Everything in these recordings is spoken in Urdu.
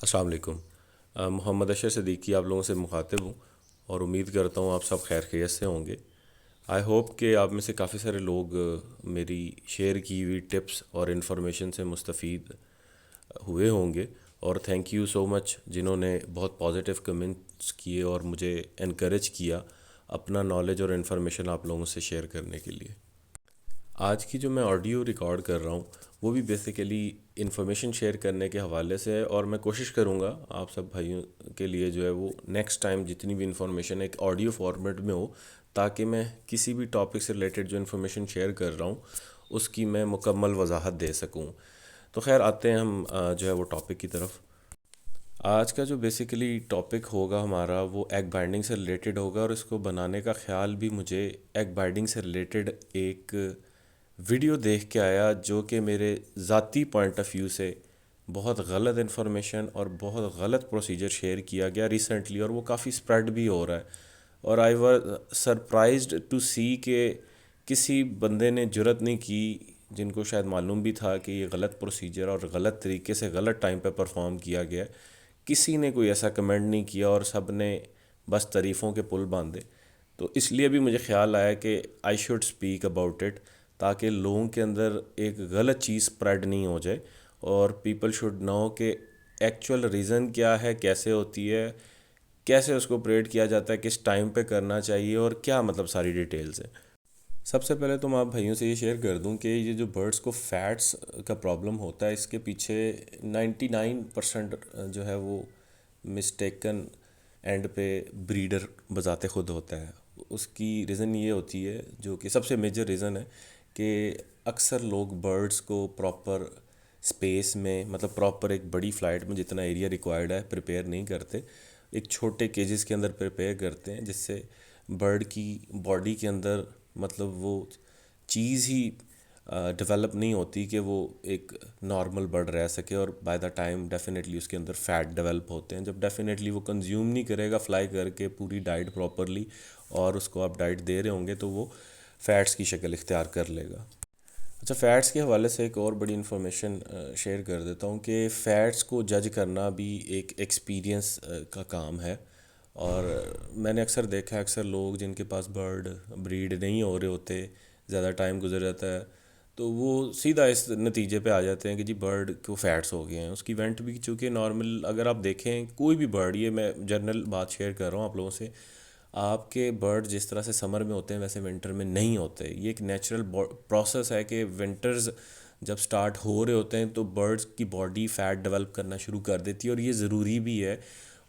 السلام علیکم۔ محمد اشر صدیقی آپ لوگوں سے مخاطب ہوں اور امید کرتا ہوں آپ سب خیر خیریت سے ہوں گے۔ آئی ہوپ کہ آپ میں سے کافی سارے لوگ میری شیئر کی ہوئی ٹپس اور انفارمیشن سے مستفید ہوئے ہوں گے، اور تھینک یو سو مچ جنہوں نے بہت پازیٹیو کمنٹس کیے اور مجھے انکریج کیا اپنا نالج اور انفارمیشن آپ لوگوں سے شیئر کرنے کے لیے۔ آج کی جو میں آڈیو ریکارڈ کر رہا ہوں وہ بھی بیسیکلی انفارمیشن شیئر کرنے کے حوالے سے ہے، اور میں کوشش کروں گا آپ سب بھائیوں کے لیے جو ہے وہ نیکسٹ ٹائم جتنی بھی انفارمیشن ایک آڈیو فارمیٹ میں ہو، تاکہ میں کسی بھی ٹاپک سے ریلیٹڈ جو انفارمیشن شیئر کر رہا ہوں اس کی میں مکمل وضاحت دے سکوں۔ تو خیر آتے ہیں ہم جو ہے وہ ٹاپک کی طرف۔ آج کا جو بیسیکلی ٹاپک ہوگا ہمارا وہ ایگ بائنڈنگ سے ریلیٹڈ ہوگا، اور اس کو بنانے کا خیال بھی مجھے ایگ بائنڈنگ سے ریلیٹڈ ایک ویڈیو دیکھ کے آیا جو کہ میرے ذاتی پوائنٹ آف ویو سے بہت غلط انفارمیشن اور بہت غلط پروسیجر شیئر کیا گیا ریسنٹلی، اور وہ کافی اسپریڈ بھی ہو رہا ہے۔ اور آئی واز سرپرائزڈ ٹو سی کہ کسی بندے نے جرت نہیں کی، جن کو شاید معلوم بھی تھا کہ یہ غلط پروسیجر اور غلط طریقے سے غلط ٹائم پہ پرفارم کیا گیا ہے، کسی نے کوئی ایسا کمنٹ نہیں کیا اور سب نے بس تعریفوں کے پل باندھے۔ تو اس لیے بھی مجھے خیال آیا کہ I should speak about it, تاکہ لوگوں کے اندر ایک غلط چیز اسپریڈ نہیں ہو جائے، اور پیپل شوڈ نو کہ ایکچوئل ریزن کیا ہے، کیسے ہوتی ہے، کیسے اس کو آپریٹ کیا جاتا ہے، کس ٹائم پہ کرنا چاہیے، اور کیا مطلب ساری ڈیٹیلز ہیں۔ سب سے پہلے تو میں آپ بھائیوں سے یہ شیئر کر دوں کہ یہ جو برڈس کو فیٹس کا پرابلم ہوتا ہے، اس کے پیچھے 99% جو ہے وہ مسٹیکن اینڈ پہ بریڈر بذات خود ہوتا ہے۔ اس کی ریزن یہ ہوتی ہے، جو کہ سب سے میجر ریزن ہے، کہ اکثر لوگ برڈس کو پراپر اسپیس میں، مطلب پراپر ایک بڑی فلائٹ میں جتنا ایریا ریکوائرڈ ہے پریپیئر نہیں کرتے، ایک چھوٹے کیجز کے اندر پریپیئر کرتے ہیں، جس سے برڈ کی باڈی کے اندر مطلب وہ چیز ہی ڈیولپ نہیں ہوتی کہ وہ ایک نارمل برڈ رہ سکے، اور بائی دا ٹائم ڈیفینیٹلی اس کے اندر فیٹ ڈیولپ ہوتے ہیں۔ جب ڈیفینیٹلی وہ کنزیوم نہیں کرے گا فلائی کر کے پوری ڈائٹ پراپرلی، اور اس کو آپ ڈائٹ دے رہے ہوں گے، تو وہ فیٹس کی شکل اختیار کر لے گا۔ اچھا، فیٹس کے حوالے سے ایک اور بڑی انفارمیشن شیئر کر دیتا ہوں کہ فیٹس کو جج کرنا بھی ایک ایکسپیرینس کا کام ہے، اور میں نے اکثر دیکھا ہے اکثر لوگ جن کے پاس برڈ بریڈ نہیں ہو رہے ہوتے، زیادہ ٹائم گزر جاتا ہے، تو وہ سیدھا اس نتیجے پہ آ جاتے ہیں کہ جی برڈ کو فیٹس ہو گئے ہیں۔ اس کی وینٹ بھی چونکہ نارمل، اگر آپ دیکھیں کوئی بھی برڈ، یہ میں جنرل بات شیئر کر رہا ہوں آپ لوگوں سے، آپ کے برڈ جس طرح سے سمر میں ہوتے ہیں ویسے ونٹر میں نہیں ہوتے۔ یہ ایک نیچرل پروسیس ہے کہ ونٹرز جب سٹارٹ ہو رہے ہوتے ہیں تو برڈز کی باڈی فیٹ ڈیولپ کرنا شروع کر دیتی ہے، اور یہ ضروری بھی ہے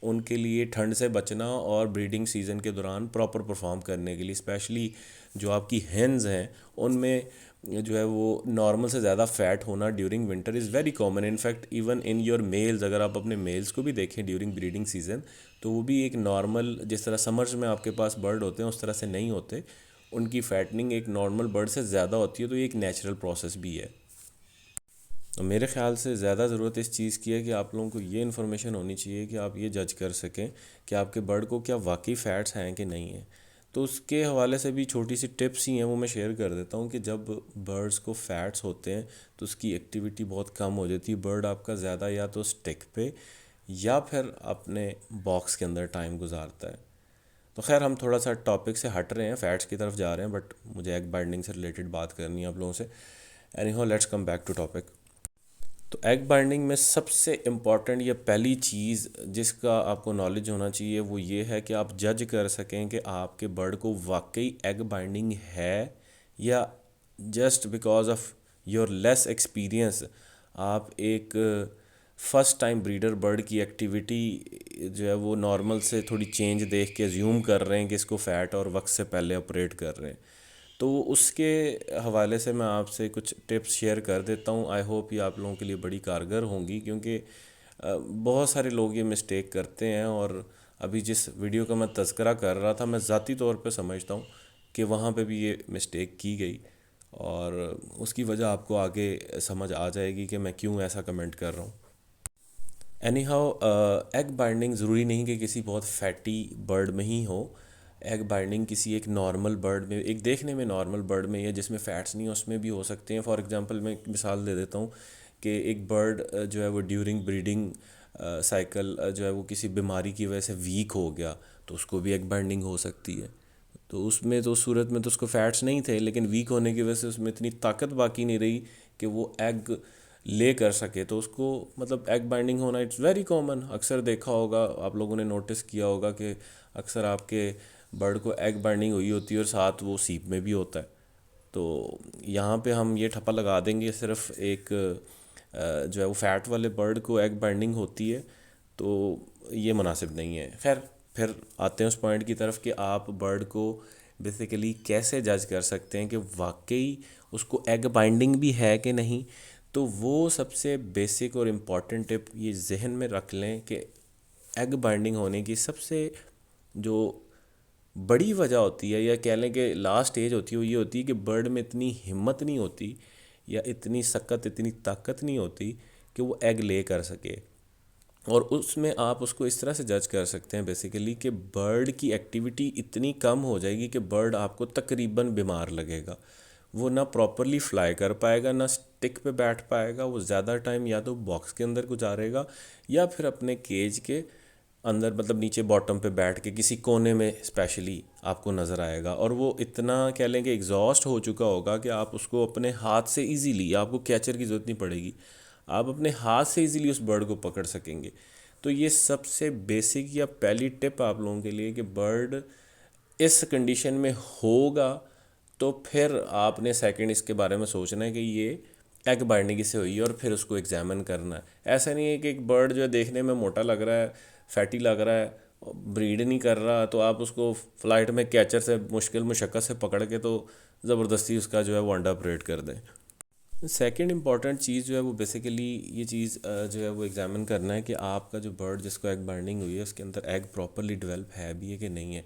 ان کے لیے ٹھنڈ سے بچنا اور بریڈنگ سیزن کے دوران پراپر پرفارم کرنے کے لیے۔ اسپیشلی جو آپ کی ہینز ہیں ان میں جو ہے وہ نارمل سے زیادہ فیٹ ہونا during winter is very common. In fact even in your meals, اگر آپ اپنے میلز کو بھی دیکھیں ڈیورنگ بریڈنگ سیزن، تو وہ بھی ایک نارمل، جس طرح سمرز میں آپ کے پاس برڈ ہوتے ہیں اس طرح سے نہیں ہوتے، ان کی فیٹنگ ایک نارمل برڈ سے زیادہ ہوتی ہے، تو یہ ایک نیچرل پروسیس بھی ہے۔ میرے خیال سے زیادہ ضرورت اس چیز کی ہے کہ آپ لوگوں کو یہ انفارمیشن ہونی چاہیے کہ آپ یہ جج کر سکیں کہ آپ کے برڈ کو کیا واقعی فیٹس ہیں کہ نہیں ہیں۔ تو اس کے حوالے سے بھی چھوٹی سی ٹپس ہی ہیں، وہ میں شیئر کر دیتا ہوں کہ جب برڈز کو فیٹس ہوتے ہیں تو اس کی ایکٹیویٹی بہت کم ہو جاتی ہے، برڈ آپ کا زیادہ یا تو اسٹک پہ یا پھر اپنے باکس کے اندر ٹائم گزارتا ہے۔ تو خیر ہم تھوڑا سا ٹاپک سے ہٹ رہے ہیں، فیٹس کی طرف جا رہے ہیں، بٹ مجھے ایگ بائنڈنگ سے ریلیٹڈ بات کرنی ہے آپ لوگوں سے۔ Anyhow let's come back to topic. تو ایگ بائنڈنگ میں سب سے امپورٹنٹ یا پہلی چیز جس کا آپ کو نالج ہونا چاہیے وہ یہ ہے کہ آپ جج کر سکیں کہ آپ کے برڈ کو واقعی ایگ بائنڈنگ ہے، یا just because of your less experience آپ ایک فرسٹ ٹائم بریڈر برڈ کی ایکٹیویٹی جو ہے وہ نارمل سے تھوڑی چینج دیکھ کے زیوم کر رہے ہیں کہ اس کو فیٹ اور وقت سے پہلے آپریٹ کر رہے ہیں۔ تو اس کے حوالے سے میں آپ سے کچھ ٹپس شیئر کر دیتا ہوں، آئی ہوپ یہ آپ لوگوں کے لیے بڑی کارگر ہوں گی، کیونکہ بہت سارے لوگ یہ مسٹیک کرتے ہیں، اور ابھی جس ویڈیو کا میں تذکرہ کر رہا تھا میں ذاتی طور پہ سمجھتا ہوں کہ وہاں پہ بھی یہ مسٹیک کی گئی، اور اس کی وجہ آپ کو آگے سمجھ آ جائے گی کہ میں کیوں ایسا کمنٹ کر رہا ہوں۔ اینی ہاؤ ایگ بائنڈنگ ضروری نہیں کہ کسی بہت فیٹی برڈ میں ہی ہو۔ ایگ بائنڈنگ کسی ایک نارمل برڈ میں، ایک دیکھنے میں نارمل برڈ میں یا جس میں فیٹس نہیں ہیں اس میں بھی ہو سکتے ہیں۔ فار ایگزامپل میں ایک مثال دے دیتا ہوں کہ ایک برڈ جو ہے وہ ڈیورنگ بریڈنگ سائیکل جو ہے وہ کسی بیماری کی وجہ سے ویک ہو گیا تو اس کو بھی ایگ بائنڈنگ ہو سکتی ہے. تو اس میں تو اس صورت میں تو اس کو فیٹس نہیں تھے، لیکن ویک ہونے کی وجہ سے اس میں اتنی طاقت باقی نہیں رہی کہ وہ ایگ لے کر سکے. تو اس کو مطلب ایگ بائنڈنگ ہونا اٹس ویری کامن. اکثر دیکھا ہوگا آپ لوگوں نے، نوٹس کیا ہوگا کہ اکثر آپ کے برڈ کو ایگ بائنڈنگ ہوئی ہوتی ہے اور ساتھ وہ سیپ میں بھی ہوتا ہے. تو یہاں پہ ہم یہ ٹھپا لگا دیں گے صرف ایک جو ہے وہ فیٹ والے برڈ کو ایگ بائنڈنگ ہوتی ہے، تو یہ مناسب نہیں ہے. خیر پھر آتے ہیں اس پوائنٹ کی طرف کہ آپ برڈ کو بیسیکلی کیسے جج کر سکتے ہیں کہ واقعی اس کو ایگ بائنڈنگ بھی ہے کہ نہیں. تو وہ سب سے بیسک اور امپورٹنٹ ٹپ یہ ذہن میں رکھ لیں کہ ایگ بائنڈنگ ہونے کی سب سے جو بڑی وجہ ہوتی ہے، یا کہہ لیں کہ لاسٹ ایج ہوتی ہے، وہ یہ ہوتی ہے کہ برڈ میں اتنی ہمت نہیں ہوتی یا اتنی سکت، اتنی طاقت نہیں ہوتی کہ وہ ایگ لے کر سکے. اور اس میں آپ اس کو اس طرح سے جج کر سکتے ہیں بیسیکلی کہ برڈ کی ایکٹیویٹی اتنی کم ہو جائے گی کہ برڈ آپ کو تقریباً بیمار لگے گا. وہ نہ پراپرلی فلائی کر پائے گا، نہ اسٹک پہ بیٹھ پائے گا. وہ زیادہ ٹائم یا تو باکس کے اندر گزارے گا یا پھر اپنے کیج کے اندر، مطلب نیچے باٹم پہ بیٹھ کے کسی کونے میں اسپیشلی آپ کو نظر آئے گا. اور وہ اتنا کہہ لیں کہ ایگزاسٹ ہو چکا ہوگا کہ آپ اس کو اپنے ہاتھ سے ایزیلی، آپ کو کیچر کی ضرورت نہیں پڑے گی، آپ اپنے ہاتھ سے ایزیلی اس برڈ کو پکڑ سکیں گے. تو یہ سب سے بیسک یا پہلی ٹپ آپ لوگوں کے لیے کہ برڈ اس کنڈیشن میں ہوگا تو پھر آپ نے سیکنڈ اس کے بارے میں سوچنا ہے کہ یہ ایگ بائنڈنگ سے ہوئی ہے، اور پھر اس کو ایگزامن کرنا ہے. ایسا نہیں ہے کہ ایک برڈ جو ہے دیکھنے میں موٹا لگ رہا ہے، فیٹی لگ رہا ہے، بریڈ نہیں کر رہا، تو آپ اس کو فلائٹ میں کیچر سے مشکل مشقت سے پکڑ کے تو زبردستی اس کا جو ہے وہ انڈا آپریٹ کر دیں. سیکنڈ امپورٹنٹ چیز جو ہے وہ بیسیکلی یہ چیز جو ہے وہ ایگزامن کرنا ہے کہ آپ کا جو برڈ جس کو ایگ بائنڈنگ ہوئی ہے اس کے اندر ایگ پراپرلی ڈیولپ ہے بھی ہے کہ نہیں ہے.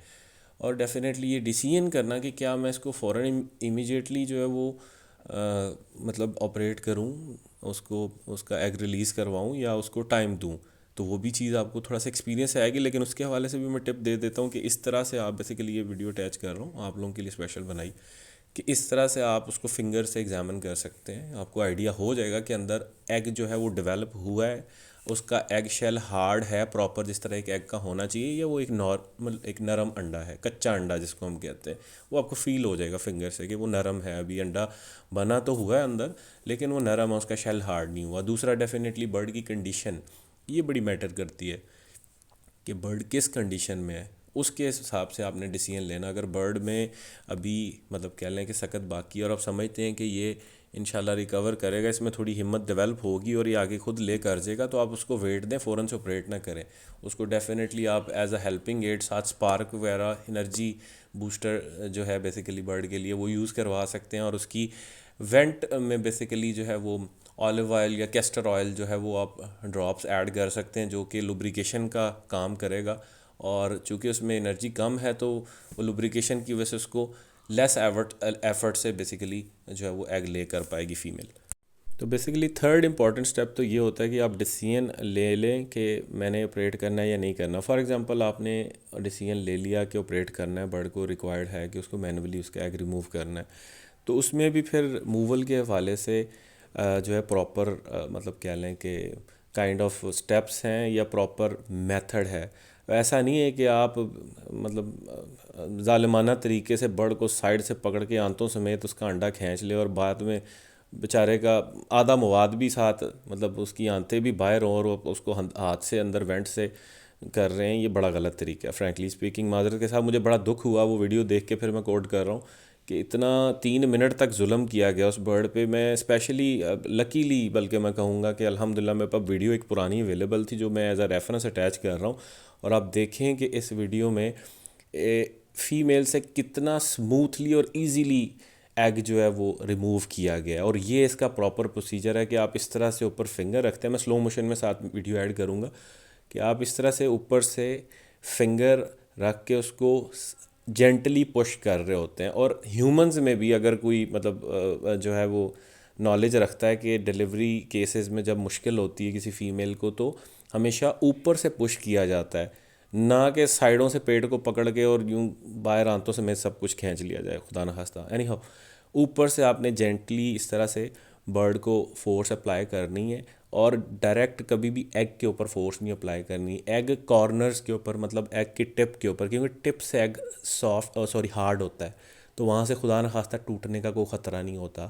اور ڈیفینیٹلی یہ ڈیسیژن کرنا کہ کیا میں اس کو فوراً امیجیٹلی جو ہے وہ مطلب آپریٹ کروں، اس کو اس کا ایگ ریلیز کرواؤں یا اس کو ٹائم دوں. تو وہ بھی چیز آپ کو تھوڑا سا ایکسپیرینس آئے گی، لیکن اس کے حوالے سے بھی میں ٹپ دے دیتا ہوں کہ اس طرح سے آپ بیسیکلی یہ ویڈیو اٹیچ کر رہا ہوں آپ لوگوں کے لیے اسپیشل بنائی کہ اس طرح سے آپ اس کو فنگر سے ایگزامن کر سکتے ہیں. آپ کو آئیڈیا ہو جائے گا کہ اندر ایگ جو ہے وہ ڈیولپ ہوا ہے، اس کا ایگ شیل ہارڈ ہے پراپر جس طرح ایک ایگ کا ہونا چاہیے، یا وہ ایک نارمل ایک نرم انڈا ہے، کچا انڈا جس کو ہم کہتے ہیں. وہ آپ کو فیل ہو جائے گا فنگر سے کہ وہ نرم ہے، ابھی انڈا بنا تو ہوا ہے اندر لیکن وہ نرم ہے، اس کا شیل ہارڈ نہیں ہوا. دوسرا ڈیفینیٹلی برڈ کی کنڈیشن، یہ بڑی میٹر کرتی ہے کہ برڈ کس کنڈیشن میں ہے. اس کے حساب سے آپ نے ڈیسیژن لینا. اگر برڈ میں ابھی مطلب کہہ لیں کہ سکت باقی ہے اور آپ سمجھتے ہیں کہ یہ انشاءاللہ ریکور کرے گا، اس میں تھوڑی ہمت ڈیولپ ہوگی اور یہ آگے خود لے کر جائے گا، تو آپ اس کو ویٹ دیں، فوراً سے آپریٹ نہ کریں. اس کو ڈیفینیٹلی آپ ایز اے ہیلپنگ ایڈ ساتھ اسپارک وغیرہ انرجی بوسٹر جو ہے بیسیکلی برڈ کے لیے وہ یوز کروا سکتے ہیں. اور اس کی وینٹ میں بیسیکلی جو ہے وہ آلیو آئل یا کیسٹر آئل جو ہے وہ آپ ڈراپس ایڈ کر سکتے ہیں، جو کہ لوبریکیشن کا کام کرے گا. اور چونکہ اس میں انرجی کم ہے تو وہ لوبریکیشن کی وجہ سے اس کو لیس ایفرٹ سے بیسیکلی جو ہے وہ ایگ لے کر پائے گی فیمیل. تو بیسیکلی تھرڈ امپورٹنٹ اسٹیپ تو یہ ہوتا ہے کہ آپ ڈیسیژن لے لیں کہ میں نے آپریٹ کرنا ہے یا نہیں کرنا. فار ایگزامپل آپ نے ڈیسیژن لے لیا کہ آپریٹ کرنا ہے، برڈ کو ریکوائرڈ ہے کہ اس کو مینولی اس کا ایگ ریموو کرنا ہے. تو اس میں بھی پھر موول کے حوالے سے جو ہے پراپر مطلب کہہ لیں کہ کائنڈ آف اسٹیپس ہیں یا پراپر میتھڈ ہے. ایسا نہیں ہے کہ آپ مطلب ظالمانہ طریقے سے برڈ کو سائڈ سے پکڑ کے آنتوں سمیت اس کا انڈا کھینچ لے اور بعد میں بیچارے کا آدھا مواد بھی ساتھ، مطلب اس کی آنتیں بھی باہر ہوں اور وہ اس کو ہاتھ سے اندر وینٹ سے کر رہے ہیں. یہ بڑا غلط طریقہ ہے فرینکلی اسپیکنگ. معذرت کے ساتھ مجھے بڑا دکھ ہوا وہ ویڈیو دیکھ کے، پھر میں کوٹ کر رہا ہوں کہ اتنا 3 منٹ تک ظلم کیا گیا اس برڈ پہ. میں اسپیشلی لکیلی بلکہ میں کہوں گا کہ الحمدللہ میرے پاس ویڈیو ایک پرانی اویلیبل تھی جو میں ایز اے ریفرنس اٹیچ کر رہا ہوں، اور آپ دیکھیں کہ اس ویڈیو میں فیمیل سے کتنا سموتھلی اور ایزیلی ایگ جو ہے وہ ریموو کیا گیا. اور یہ اس کا پراپر پروسیجر ہے کہ آپ اس طرح سے اوپر فنگر رکھتے ہیں. میں سلو موشن میں ساتھ ویڈیو ایڈ کروں گا کہ آپ اس طرح سے اوپر سے فنگر رکھ کے اس کو جینٹلی پش کر رہے ہوتے ہیں. اور ہیومنز میں بھی اگر کوئی مطلب جو ہے وہ نالج رکھتا ہے کہ ڈیلیوری کیسز میں جب مشکل ہوتی ہے کسی فیمیل کو تو ہمیشہ اوپر سے پش کیا جاتا ہے، نہ کہ سائڈوں سے پیٹ کو پکڑ کے اور یوں باہر آنتوں سے میں سب کچھ کھینچ لیا جائے خدا نخواستہ. اینی ہاؤ اوپر سے آپ نے جینٹلی اس طرح سے برڈ کو فورس اپلائی کرنی ہے اور ڈائریکٹ کبھی بھی ایگ کے اوپر فورس نہیں اپلائی کرنی. ایگ کارنرز کے اوپر مطلب ایگ کی ٹپ کے اوپر, کیونکہ ٹپ سے ایگ ہارڈ ہوتا ہے, تو وہاں سے خدا نخواستہ ٹوٹنے کا کوئی خطرہ نہیں ہوتا.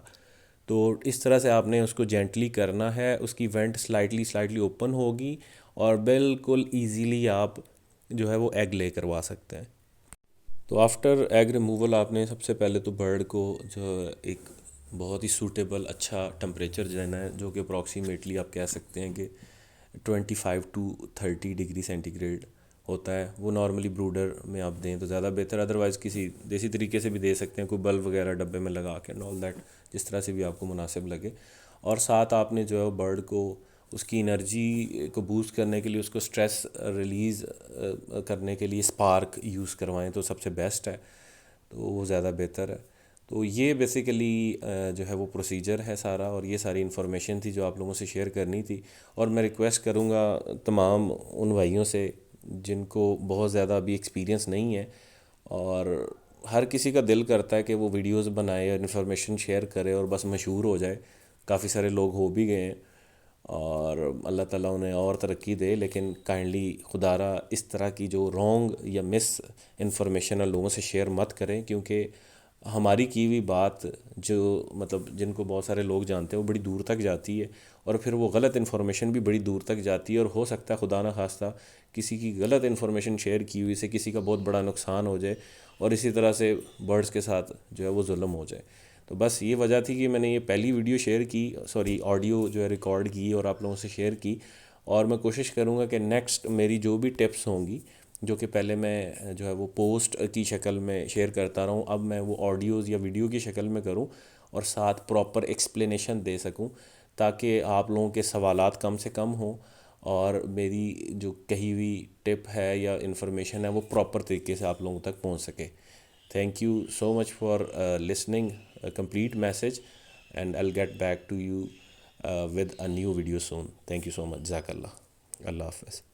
تو اس طرح سے آپ نے اس کو جینٹلی کرنا ہے, اس کی وینٹ سلائٹلی اوپن ہوگی اور بالکل ایزیلی آپ جو ہے وہ ایگ لے کروا سکتے ہیں. تو آفٹر ایگ ریموول آپ نے سب سے پہلے تو برڈ کو جو ایک بہت ہی سوٹیبل اچھا ٹمپریچر دینا ہے, جو کہ اپروکسیمیٹلی آپ کہہ سکتے ہیں کہ 25 to 30 ڈگری سینٹی گریڈ ہوتا ہے. وہ نارملی بروڈر میں آپ دیں تو زیادہ بہتر, ادروائز کسی دیسی طریقے سے بھی دے سکتے ہیں, کوئی بلب وغیرہ ڈبے میں لگا کے, آل دیٹ جس طرح سے بھی آپ کو مناسب لگے. اور ساتھ آپ نے جو ہے برڈ کو اس کی انرجی کو بوسٹ کرنے کے لیے, اس کو سٹریس ریلیز کرنے کے لیے اسپارک یوز کروائیں تو سب سے بیسٹ ہے, تو وہ زیادہ بہتر ہے. تو یہ بیسیکلی جو ہے وہ پروسیجر ہے سارا, اور یہ ساری انفارمیشن تھی جو آپ لوگوں سے شیئر کرنی تھی. اور میں ریکویسٹ کروں گا تمام ان بھائیوں سے جن کو بہت زیادہ ابھی ایکسپیرینس نہیں ہے, اور ہر کسی کا دل کرتا ہے کہ وہ ویڈیوز بنائے اور انفارمیشن شیئر کرے اور بس مشہور ہو جائے. کافی سارے لوگ ہو بھی گئے ہیں اور اللہ تعالیٰ انہیں اور ترقی دے, لیکن کائنڈلی خدا را اس طرح کی جو رانگ یا مس انفارمیشن لوگوں سے شیئر مت کریں, کیونکہ ہماری کی ہوئی بات جو مطلب جن کو بہت سارے لوگ جانتے ہیں وہ بڑی دور تک جاتی ہے, اور پھر وہ غلط انفارمیشن بھی بڑی دور تک جاتی ہے, اور ہو سکتا ہے خدا نہ خواستہ کسی کی غلط انفارمیشن شیئر کی ہوئی سے کسی کا بہت بڑا نقصان ہو جائے, اور اسی طرح سے برڈز کے ساتھ جو ہے وہ ظلم ہو جائے. تو بس یہ وجہ تھی کہ میں نے یہ پہلی ویڈیو شیئر کی, آڈیو جو ہے ریکارڈ کی اور آپ لوگوں سے شیئر کی. اور میں کوشش کروں گا کہ نیکسٹ میری جو بھی ٹپس ہوں گی, جو کہ پہلے میں جو ہے وہ پوسٹ کی شکل میں شیئر کرتا رہا ہوں, اب میں وہ آڈیوز یا ویڈیو کی شکل میں کروں اور ساتھ پراپر ایکسپلینیشن دے سکوں, تاکہ آپ لوگوں کے سوالات کم سے کم ہوں اور میری جو کہی ہوئی ٹپ ہے یا انفارمیشن ہے وہ پراپر طریقے سے آپ لوگوں تک پہنچ سکے. Thank you so much for listening a complete message, and I'll get back to you with a new video soon. Thank you so much. جزاک اللہ. اللہ حافظ.